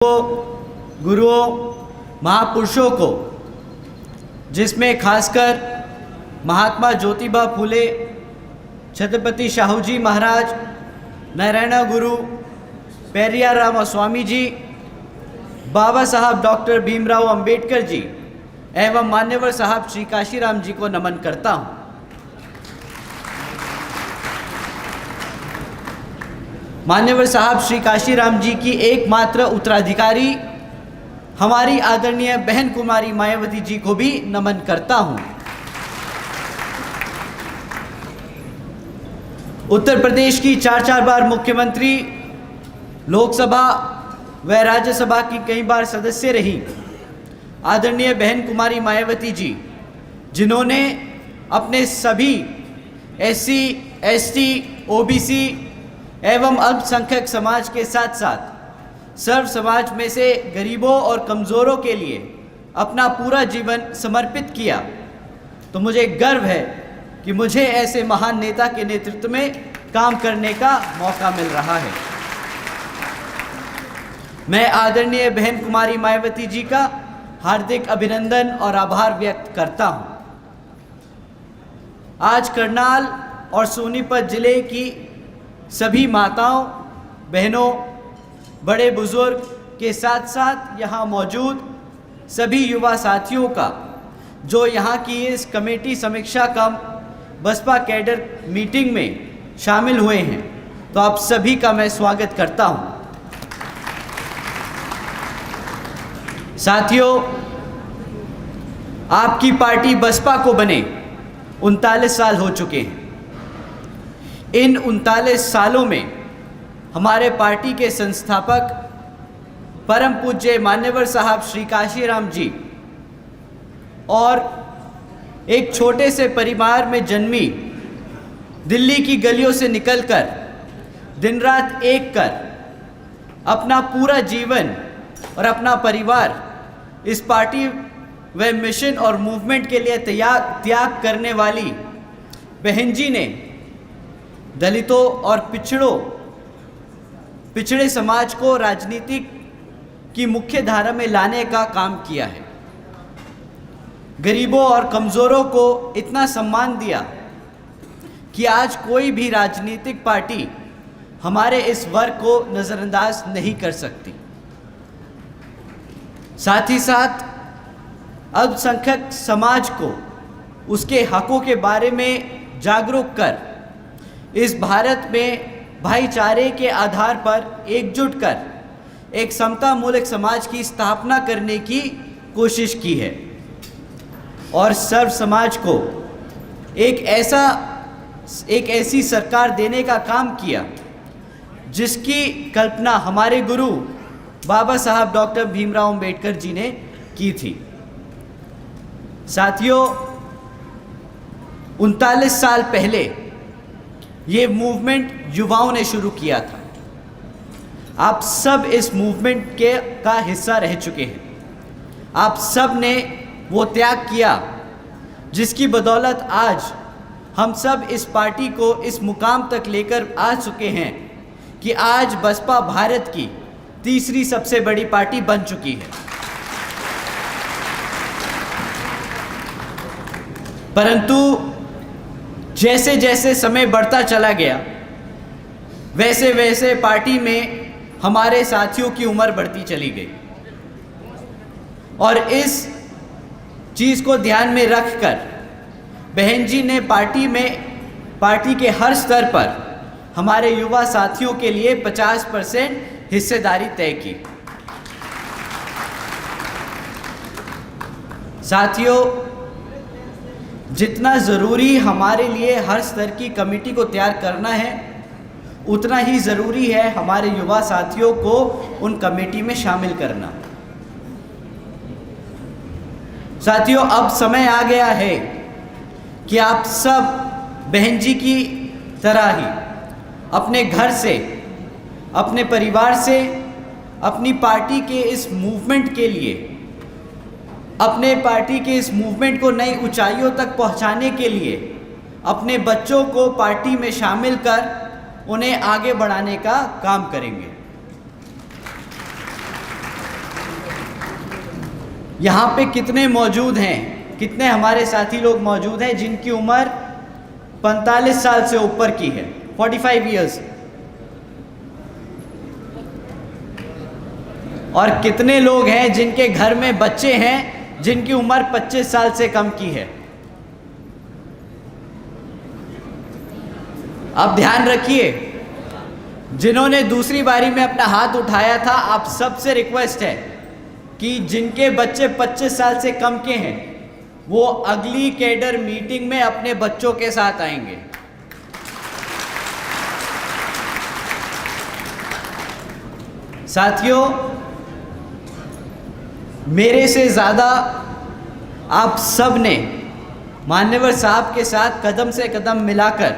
गुरुओं, महापुरुषों को, जिसमें खासकर महात्मा ज्योतिबा फूले, छत्रपति शाहू जी महाराज, नारायण गुरु, पेरियार रामास्वामी जी, बाबा साहब डॉक्टर भीमराव अंबेडकर जी एवं मान्यवर साहब श्री काशीराम जी को नमन करता हूँ। मान्यवर साहब श्री काशीराम जी की एकमात्र उत्तराधिकारी हमारी आदरणीय बहन कुमारी मायावती जी को भी नमन करता हूं। उत्तर प्रदेश की चार बार मुख्यमंत्री, लोकसभा व राज्यसभा की कई बार सदस्य रही आदरणीय बहन कुमारी मायावती जी, जिन्होंने अपने सभी SC, ST, OBC एवं अल्पसंख्यक समाज के साथ साथ सर्व समाज में से गरीबों और कमज़ोरों के लिए अपना पूरा जीवन समर्पित किया, तो मुझे गर्व है कि मुझे ऐसे महान नेता के नेतृत्व में काम करने का मौका मिल रहा है। मैं आदरणीय बहन कुमारी मायावती जी का हार्दिक अभिनंदन और आभार व्यक्त करता हूं। आज करनाल और सोनीपत जिले की सभी माताओं, बहनों, बड़े बुजुर्ग के साथ साथ यहाँ मौजूद सभी युवा साथियों का, जो यहाँ की इस कमेटी समीक्षा कम बसपा कैडर मीटिंग में शामिल हुए हैं, तो आप सभी का मैं स्वागत करता हूँ। साथियों, आपकी पार्टी बसपा को बने 39 साल हो चुके हैं। इन 39 सालों में हमारे पार्टी के संस्थापक परम पूज्य मान्यवर साहब श्री काशीराम जी और एक छोटे से परिवार में जन्मी, दिल्ली की गलियों से निकलकर दिन रात एक कर अपना पूरा जीवन और अपना परिवार इस पार्टी व मिशन और मूवमेंट के लिए त्याग करने वाली बहन जी ने दलितों और पिछड़े समाज को राजनीतिक की मुख्य धारा में लाने का काम किया है। गरीबों और कमज़ोरों को इतना सम्मान दिया कि आज कोई भी राजनीतिक पार्टी हमारे इस वर्ग को नज़रअंदाज नहीं कर सकती। साथ ही साथ अल्पसंख्यक समाज को उसके हकों के बारे में जागरूक कर इस भारत में भाईचारे के आधार पर एकजुट कर एक समता मूलक समाज की स्थापना करने की कोशिश की है और सर्व समाज को एक ऐसी सरकार देने का काम किया जिसकी कल्पना हमारे गुरु बाबा साहब डॉक्टर भीमराव अंबेडकर जी ने की थी। साथियों, 39 साल पहले ये मूवमेंट युवाओं ने शुरू किया था। आप सब इस मूवमेंट का हिस्सा रह चुके हैं। आप सब ने वो त्याग किया जिसकी बदौलत आज हम सब इस पार्टी को इस मुकाम तक लेकर आ चुके हैं कि आज बसपा भारत की तीसरी सबसे बड़ी पार्टी बन चुकी है। परंतु जैसे जैसे समय बढ़ता चला गया, वैसे वैसे पार्टी में हमारे साथियों की उम्र बढ़ती चली गई और इस चीज़ को ध्यान में रखकर बहन जी ने पार्टी के हर स्तर पर हमारे युवा साथियों के लिए 50% हिस्सेदारी तय की। साथियों, जितना ज़रूरी हमारे लिए हर स्तर की कमेटी को तैयार करना है, उतना ही ज़रूरी है हमारे युवा साथियों को उन कमेटी में शामिल करना। साथियों, अब समय आ गया है कि आप सब बहन जी की तरह ही अपने घर से, अपने परिवार से, अपनी पार्टी के इस मूवमेंट के लिए, अपने पार्टी के इस मूवमेंट को नई ऊंचाइयों तक पहुंचाने के लिए अपने बच्चों को पार्टी में शामिल कर उन्हें आगे बढ़ाने का काम करेंगे। यहाँ पे कितने मौजूद हैं, कितने हमारे साथी लोग मौजूद हैं जिनकी उम्र 45 साल से ऊपर की है, 45 इयर्स, और कितने लोग हैं जिनके घर में बच्चे हैं जिनकी उम्र 25 साल से कम की है। अब ध्यान रखिए, जिन्होंने दूसरी बारी में अपना हाथ उठाया था, आप सबसे रिक्वेस्ट है कि जिनके बच्चे 25 साल से कम के हैं वो अगली कैडर मीटिंग में अपने बच्चों के साथ आएंगे। साथियों, मेरे से ज़्यादा आप सब ने मान्यवर साहब के साथ कदम से कदम मिलाकर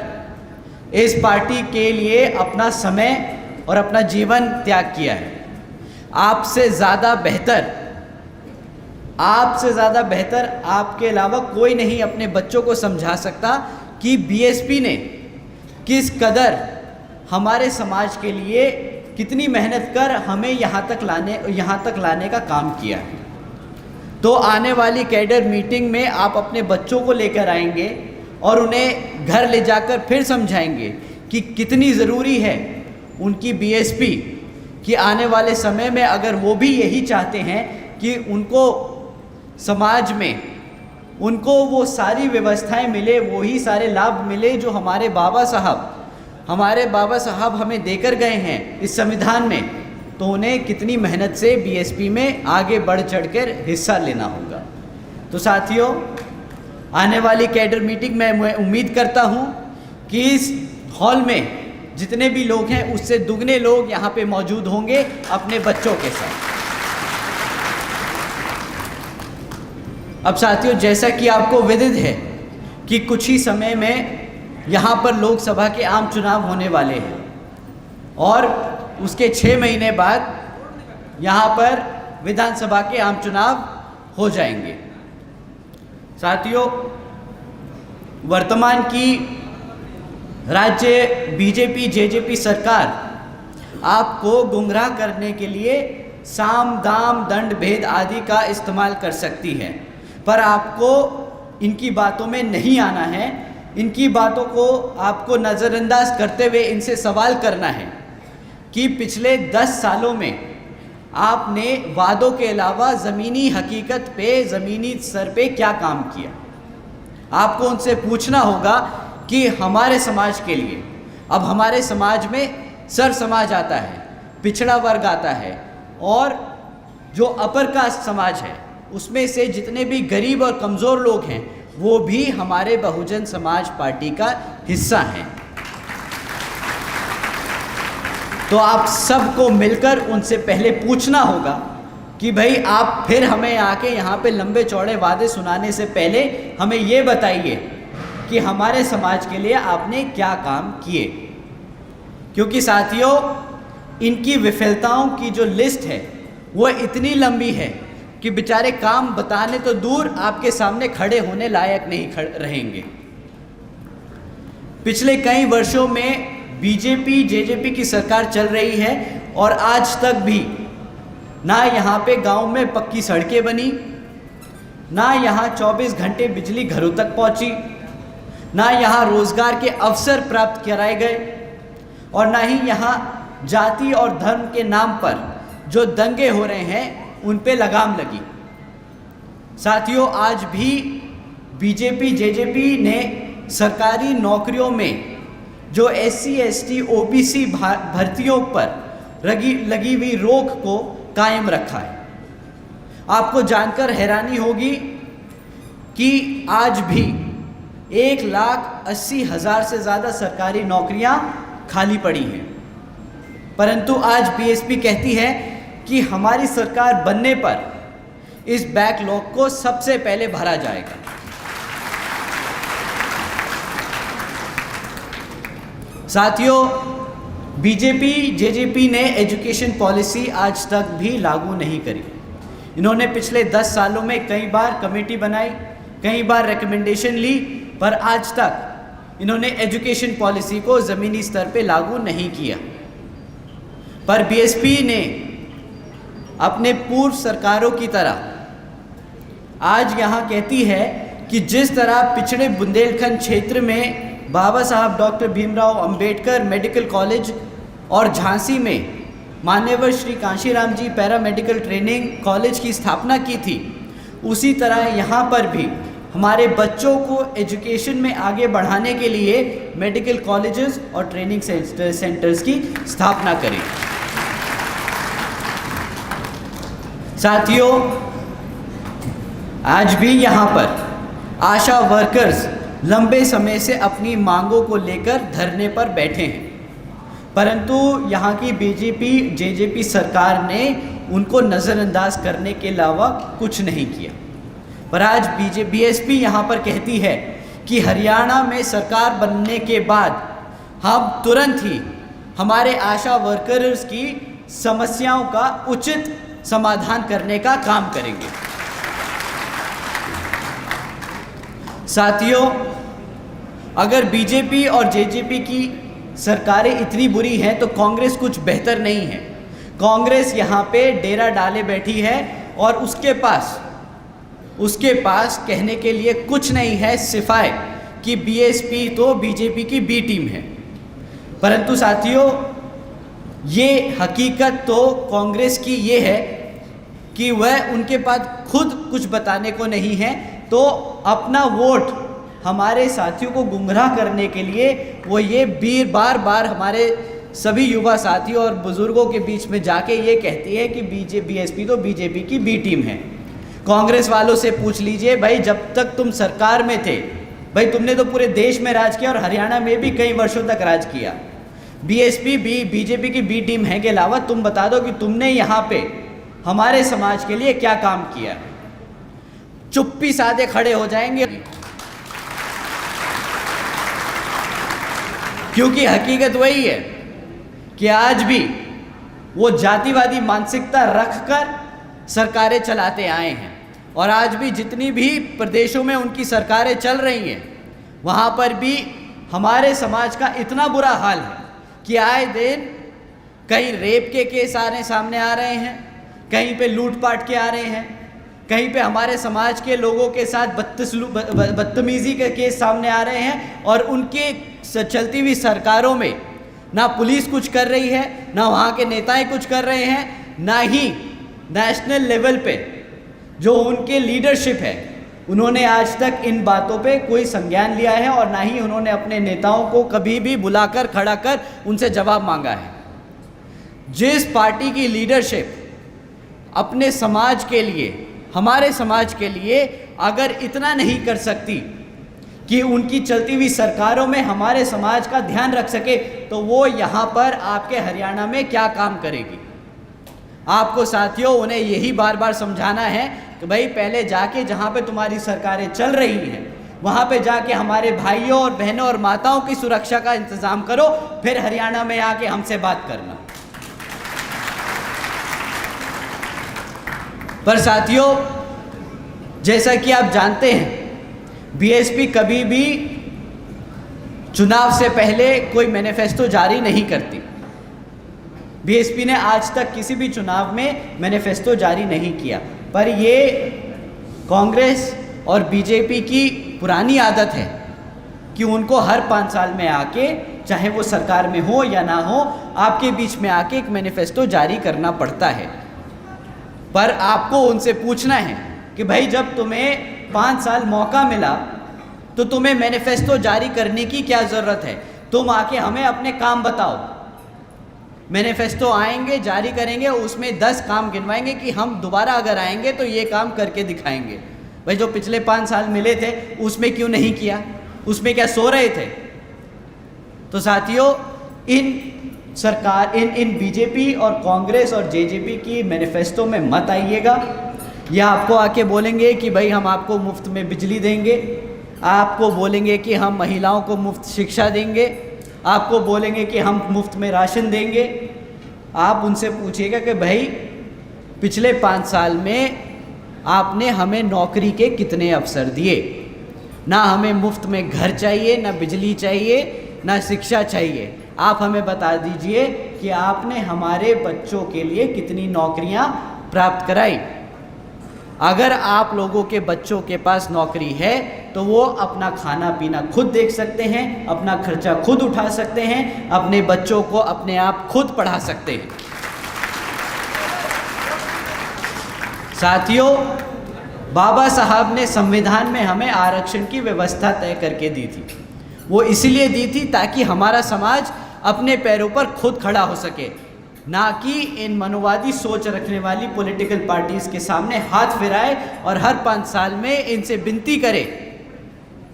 इस पार्टी के लिए अपना समय और अपना जीवन त्याग किया है। आपसे ज़्यादा बेहतर आपके अलावा कोई नहीं अपने बच्चों को समझा सकता कि बीएसपी ने किस कदर हमारे समाज के लिए कितनी मेहनत कर हमें यहाँ तक लाने का काम किया है। तो आने वाली कैडर मीटिंग में आप अपने बच्चों को लेकर आएंगे और उन्हें घर ले जाकर फिर समझाएंगे कि कितनी ज़रूरी है उनकी बीएसपी, कि आने वाले समय में अगर वो भी यही चाहते हैं कि उनको समाज में उनको वो सारी व्यवस्थाएं मिले, वही सारे लाभ मिले जो हमारे बाबा साहब हमें देकर गए हैं इस संविधान में, तो उन्हें कितनी मेहनत से बीएसपी में आगे बढ़ चढ़कर हिस्सा लेना होगा। तो साथियों, आने वाली कैडर मीटिंग में मैं उम्मीद करता हूं कि इस हॉल में जितने भी लोग हैं उससे दुगने लोग यहाँ पे मौजूद होंगे अपने बच्चों के साथ। अब साथियों, जैसा कि आपको विदित है कि कुछ ही समय में यहाँ पर लोकसभा के आम चुनाव होने वाले हैं और उसके 6 महीने बाद यहाँ पर विधानसभा के आम चुनाव हो जाएंगे। साथियों, वर्तमान की राज्य बीजेपी जेजेपी सरकार आपको गुमराह करने के लिए साम दाम दंड भेद आदि का इस्तेमाल कर सकती है, पर आपको इनकी बातों में नहीं आना है। इनकी बातों को आपको नज़रअंदाज करते हुए इनसे सवाल करना है कि पिछले 10 सालों में आपने वादों के अलावा ज़मीनी हकीकत पे, ज़मीनी स्तर पे क्या काम किया। आपको उनसे पूछना होगा कि हमारे समाज के लिए, अब हमारे समाज में सर समाज आता है, पिछड़ा वर्ग आता है और जो अपर कास्ट समाज है उसमें से जितने भी गरीब और कमज़ोर लोग हैं वो भी हमारे बहुजन समाज पार्टी का हिस्सा हैं। तो आप सबको मिलकर उनसे पहले पूछना होगा कि भाई आप फिर हमें आके यहाँ पे लंबे चौड़े वादे सुनाने से पहले हमें ये बताइए कि हमारे समाज के लिए आपने क्या काम किए। क्योंकि साथियों, इनकी विफलताओं की जो लिस्ट है वो इतनी लंबी है कि बेचारे काम बताने तो दूर आपके सामने खड़े होने लायक नहीं रहेंगे। पिछले कई वर्षों में बीजेपी जेजेपी की सरकार चल रही है और आज तक भी ना यहाँ पे गांव में पक्की सड़कें बनी, ना यहाँ 24 घंटे बिजली घरों तक पहुँची, ना यहाँ रोज़गार के अवसर प्राप्त कराए गए और ना ही यहाँ जाति और धर्म के नाम पर जो दंगे हो रहे हैं उन पे लगाम लगी। साथियों, आज भी बीजेपी जेजेपी ने सरकारी नौकरियों में जो SC ST OBC भर्तियों पर लगी हुई रोक को कायम रखा है। आपको जानकर हैरानी होगी कि आज भी 1,80,000 से ज़्यादा सरकारी नौकरियां खाली पड़ी हैं, परंतु आज बीएसपी कहती है कि हमारी सरकार बनने पर इस बैकलॉग को सबसे पहले भरा जाएगा। साथियों, बीजेपी जेजेपी ने एजुकेशन पॉलिसी आज तक भी लागू नहीं करी। इन्होंने पिछले 10 सालों में कई बार कमेटी बनाई, कई बार रिकमेंडेशन ली, पर आज तक इन्होंने एजुकेशन पॉलिसी को ज़मीनी स्तर पे लागू नहीं किया। पर बीएसपी ने अपने पूर्व सरकारों की तरह आज यहाँ कहती है कि जिस तरह पिछड़े बुंदेलखंड क्षेत्र में बाबा साहब doctor Bhimrao Ambedkar medical college और झांसी में मान्यवर श्री कांशीराम जी पैरामेडिकल ट्रेनिंग कॉलेज की स्थापना की थी, उसी तरह यहाँ पर भी हमारे बच्चों को एजुकेशन में आगे बढ़ाने के लिए मेडिकल कॉलेजेस और ट्रेनिंग सेंटर्स की स्थापना करें। साथियों, आज भी यहाँ पर आशा वर्कर्स लंबे समय से अपनी मांगों को लेकर धरने पर बैठे हैं, परंतु यहाँ की बीजेपी जेजेपी सरकार ने उनको नज़रअंदाज करने के अलावा कुछ नहीं किया। पर आज बीएसपी यहाँ पर कहती है कि हरियाणा में सरकार बनने के बाद हम तुरंत ही हमारे आशा वर्कर्स की समस्याओं का उचित समाधान करने का काम करेंगे। साथियों, अगर बीजेपी और जेजेपी की सरकारें इतनी बुरी हैं तो कांग्रेस कुछ बेहतर नहीं है। कांग्रेस यहाँ पे डेरा डाले बैठी है और उसके पास कहने के लिए कुछ नहीं है सिवाय कि बीएसपी तो बीजेपी की बी टीम है। परंतु साथियों, ये हकीकत तो कांग्रेस की ये है कि वह उनके पास खुद कुछ बताने को नहीं है, तो अपना वोट हमारे साथियों को गुमराह करने के लिए वो ये बार बार हमारे सभी युवा साथियों और बुजुर्गों के बीच में जाके ये कहती है कि बीएसपी तो बीजेपी की बी टीम है। कांग्रेस वालों से पूछ लीजिए भाई, जब तक तुम सरकार में थे भाई तुमने तो पूरे देश में राज किया और हरियाणा में भी कई वर्षों तक राज किया। बीएसपी भी बीजेपी की बी टीम है के अलावा तुम बता दो कि तुमने यहाँ पे हमारे समाज के लिए क्या काम किया। चुप्पी साधे खड़े हो जाएंगे, क्योंकि हकीकत वही है कि आज भी वो जातिवादी मानसिकता रखकर सरकारें चलाते आए हैं और आज भी जितनी भी प्रदेशों में उनकी सरकारें चल रही हैं वहाँ पर भी हमारे समाज का इतना बुरा हाल है कि आए दिन कहीं रेप के केस सामने आ रहे हैं, कहीं पे लूटपाट के आ रहे हैं, कहीं पे हमारे समाज के लोगों के साथ बदतमीजी के केस सामने आ रहे हैं। और उनके चलती हुई सरकारों में ना पुलिस कुछ कर रही है, ना वहाँ के नेताएं कुछ कर रहे हैं, ना ही नेशनल लेवल पे जो उनके लीडरशिप है उन्होंने आज तक इन बातों पे कोई संज्ञान लिया है और ना ही उन्होंने अपने नेताओं को कभी भी बुलाकर खड़ा कर उनसे जवाब मांगा है। जिस पार्टी की लीडरशिप अपने समाज के लिए, हमारे समाज के लिए अगर इतना नहीं कर सकती कि उनकी चलती हुई सरकारों में हमारे समाज का ध्यान रख सके, तो वो यहाँ पर आपके हरियाणा में क्या काम करेगी। आपको साथियों उन्हें यही बार बार समझाना है कि भाई पहले जाके जहाँ पे तुम्हारी सरकारें चल रही हैं वहाँ पे जाके हमारे भाइयों और बहनों और माताओं की सुरक्षा का इंतज़ाम करो, फिर हरियाणा में आके हमसे बात करना। पर साथियों, जैसा कि आप जानते हैं बीएसपी कभी भी चुनाव से पहले कोई मैनिफेस्टो जारी नहीं करती। बीएसपी ने आज तक किसी भी चुनाव में मैनिफेस्टो जारी नहीं किया, पर ये कांग्रेस और बीजेपी की पुरानी आदत है कि उनको हर 5 साल में आके, चाहे वो सरकार में हो या ना हो, आपके बीच में आके एक मैनिफेस्टो जारी करना पड़ता है। पर आपको उनसे पूछना है कि भाई जब तुम्हें 5 साल मौका मिला तो तुम्हें मैनिफेस्टो जारी करने की क्या ज़रूरत है। तुम आके हमें अपने काम बताओ। मैनिफेस्टो आएंगे, जारी करेंगे, उसमें 10 काम गिनवाएंगे कि हम दोबारा अगर आएंगे तो ये काम करके दिखाएंगे। भाई जो पिछले 5 साल मिले थे उसमें क्यों नहीं किया, उसमें क्या सो रहे थे। तो साथियों, इन बीजेपी और कांग्रेस और जेजेपी की मैनिफेस्टो में मत आइएगा। या आपको आके बोलेंगे कि भाई हम आपको मुफ्त में बिजली देंगे, आपको बोलेंगे कि हम महिलाओं को मुफ्त शिक्षा देंगे, आपको बोलेंगे कि हम मुफ्त में राशन देंगे। आप उनसे पूछिएगा कि भाई पिछले 5 साल में आपने हमें नौकरी के कितने अवसर दिए। ना हमें मुफ्त में घर चाहिए, ना बिजली चाहिए, ना शिक्षा चाहिए। आप हमें बता दीजिए कि आपने हमारे बच्चों के लिए कितनी नौकरियां प्राप्त कराई। अगर आप लोगों के बच्चों के पास नौकरी है तो वो अपना खाना पीना खुद देख सकते हैं, अपना खर्चा खुद उठा सकते हैं, अपने बच्चों को अपने आप खुद पढ़ा सकते हैं। साथियों, बाबा साहब ने संविधान में हमें आरक्षण की व्यवस्था तय करके दी थी। वो इसलिए दी थी ताकि हमारा समाज अपने पैरों पर खुद खड़ा हो सके, ना कि इन मनोवादी सोच रखने वाली पॉलिटिकल पार्टीज़ के सामने हाथ फिराए और हर 5 साल में इनसे विनती करे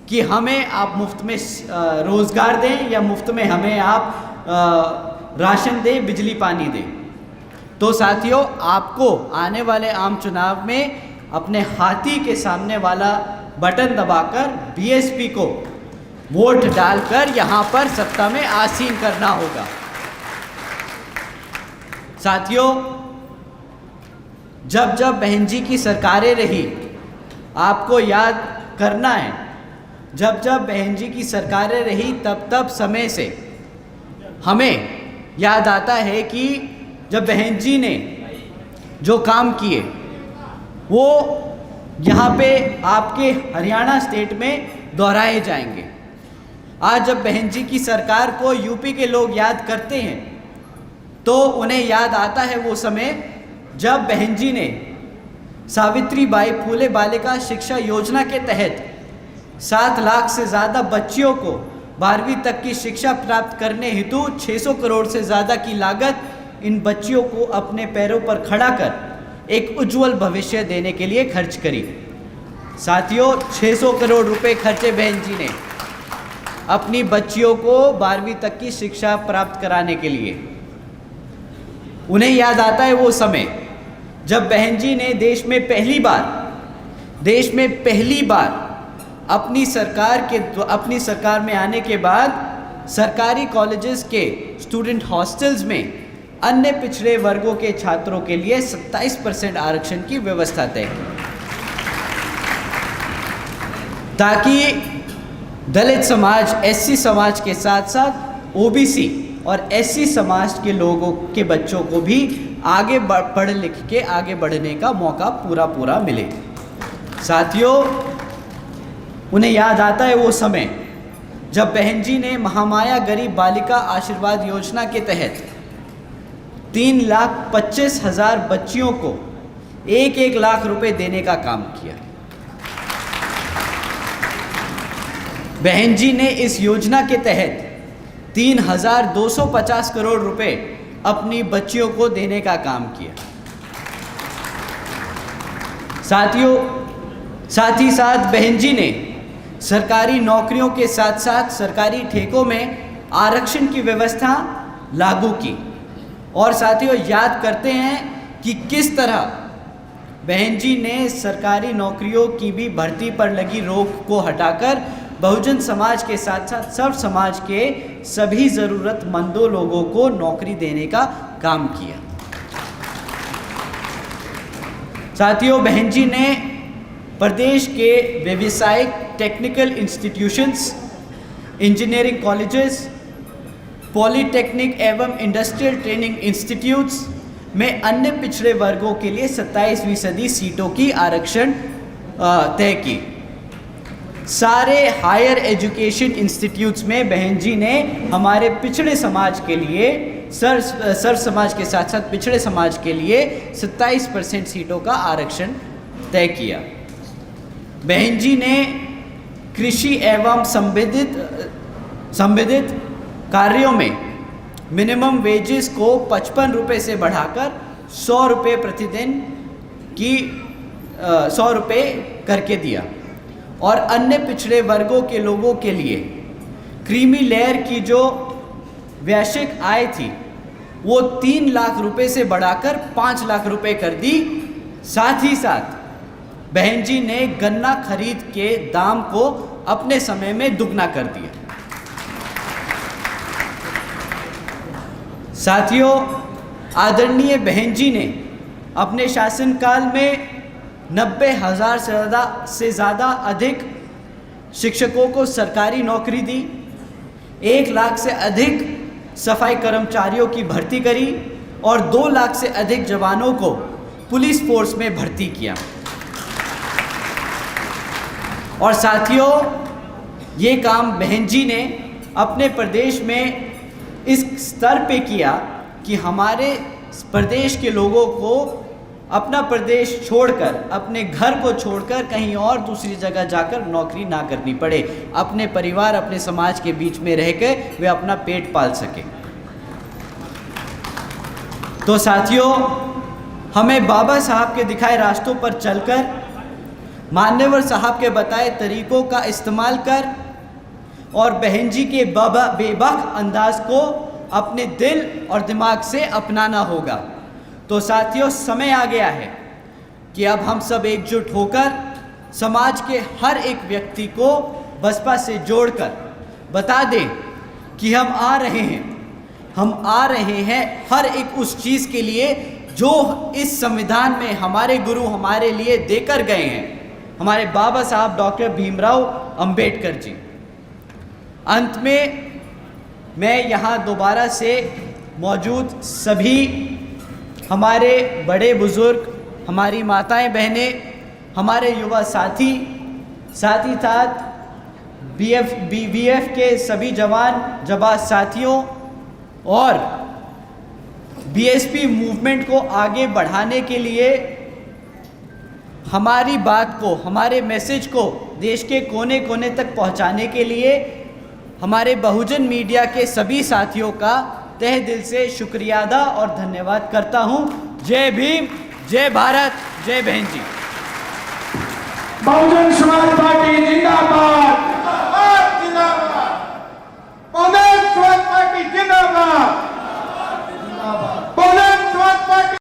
कि हमें आप मुफ्त में रोज़गार दें या मुफ्त में हमें आप राशन दें, बिजली पानी दें। तो साथियों, आपको आने वाले आम चुनाव में अपने हाथी के सामने वाला बटन दबाकर बीएसपी को वोट डालकर यहाँ पर सत्ता में आसीन करना होगा। साथियों, जब जब बहन जी की सरकारें रही, आपको याद करना है, जब जब बहन जी की सरकारें रही तब तब समय से हमें याद आता है कि जब बहन जी ने जो काम किए वो यहाँ पे आपके हरियाणा स्टेट में दोहराए जाएंगे। आज जब बहन जी की सरकार को यूपी के लोग याद करते हैं तो उन्हें याद आता है वो समय जब बहन जी ने सावित्रीबाई फूले बालिका शिक्षा योजना के तहत 7 लाख से ज़्यादा बच्चियों को 12वीं तक की शिक्षा प्राप्त करने हेतु 600 करोड़ से ज़्यादा की लागत इन बच्चियों को अपने पैरों पर खड़ा कर एक उज्जवल भविष्य देने के लिए खर्च करी। साथियों, 600 करोड़ रुपए खर्चे बहन जी ने अपनी बच्चियों को 12वीं तक की शिक्षा प्राप्त कराने के लिए। उन्हें याद आता है वो समय जब बहन जी ने देश में पहली बार अपनी सरकार में आने के बाद सरकारी कॉलेजेस के स्टूडेंट हॉस्टल्स में अन्य पिछड़े वर्गों के छात्रों के लिए 27% आरक्षण की व्यवस्था तय की, ताकि दलित समाज, एससी समाज के साथ साथ ओबीसी और एससी समाज के लोगों के बच्चों को भी आगे पढ़ लिख के आगे बढ़ने का मौका पूरा मिले। साथियों, उन्हें याद आता है वो समय जब बहन जी ने महामाया गरीब बालिका आशीर्वाद योजना के तहत 3,25,000 बच्चियों को 1-1 लाख रुपए देने का काम किया। बहन जी ने इस योजना के तहत 3,250 करोड़ रुपए अपनी बच्चियों को देने का काम किया। साथियों, साथ ही साथ बहन जी ने सरकारी नौकरियों के साथ साथ सरकारी ठेकों में आरक्षण की व्यवस्था लागू की। और साथियों, याद करते हैं कि किस तरह बहन जी ने सरकारी नौकरियों की भी भर्ती पर लगी रोक को हटाकर बहुजन समाज के साथ साथ सर्व समाज के सभी ज़रूरतमंदों लोगों को नौकरी देने का काम किया। साथियों, बहन जी ने प्रदेश के व्यावसायिक technical institutions, engineering colleges, polytechnic एवं इंडस्ट्रियल ट्रेनिंग इंस्टीट्यूट्स में अन्य पिछड़े वर्गों के लिए 27% सीटों की आरक्षण तय की। सारे हायर एजुकेशन इंस्टीट्यूट्स में बहन जी ने हमारे पिछड़े समाज के लिए, सर्व समाज के साथ साथ पिछड़े समाज के लिए 27% सीटों का आरक्षण तय किया। बहन जी ने कृषि एवं संबंधित कार्यों में मिनिमम वेजेस को 55 रुपये से बढ़ाकर 100 रुपये प्रतिदिन की 100 रुपये करके दिया। और अन्य पिछड़े वर्गों के लोगों के लिए क्रीमी लेयर की जो वैश्विक आय थी वो 3 लाख रुपए से बढ़ाकर 5 लाख रुपए कर दी। साथ ही साथ बहन जी ने गन्ना खरीद के दाम को अपने समय में दुगना कर दिया। साथियों, आदरणीय बहन जी ने अपने शासनकाल में 90,000 से ज़्यादा अधिक शिक्षकों को सरकारी नौकरी दी, 1 लाख से अधिक सफाई कर्मचारियों की भर्ती करी और 2 लाख से अधिक जवानों को पुलिस फोर्स में भर्ती किया। और साथियों, ये काम बहन जी ने अपने प्रदेश में इस स्तर पे किया कि हमारे प्रदेश के लोगों को अपना प्रदेश छोड़कर, अपने घर को छोड़कर कहीं और दूसरी जगह जाकर नौकरी ना करनी पड़े, अपने परिवार, अपने समाज के बीच में रह के वे अपना पेट पाल सके। तो साथियों, हमें बाबा साहब के दिखाए रास्तों पर चलकर, मान्यवर साहब के बताए तरीकों का इस्तेमाल कर और बहन जी के बेबाक अंदाज को अपने दिल और दिमाग से अपनाना होगा। तो साथियों, समय आ गया है कि अब हम सब एकजुट होकर समाज के हर एक व्यक्ति को बसपा से जोड़कर बता दें कि हम आ रहे हैं हर एक उस चीज़ के लिए जो इस संविधान में हमारे गुरु हमारे लिए देकर गए हैं, हमारे बाबा साहब डॉक्टर भीमराव अंबेडकर जी। अंत में मैं यहाँ दोबारा से मौजूद सभी हमारे बड़े बुज़ुर्ग, हमारी माताएं बहनें, हमारे युवा साथी, साथ ही साथ BVF के सभी जवान जाबाज साथियों और BSP मूवमेंट को आगे बढ़ाने के लिए हमारी बात को, हमारे मैसेज को देश के कोने कोने तक पहुंचाने के लिए हमारे बहुजन मीडिया के सभी साथियों का तहे दिल से शुक्रिया अदा और धन्यवाद करता हूं। जय भीम, जय भारत, जय बहन जी। बहुजन समाज पार्टी जिंदाबाद, जिंदाबाद। बहुजन समाज पार्टी जिंदाबाद।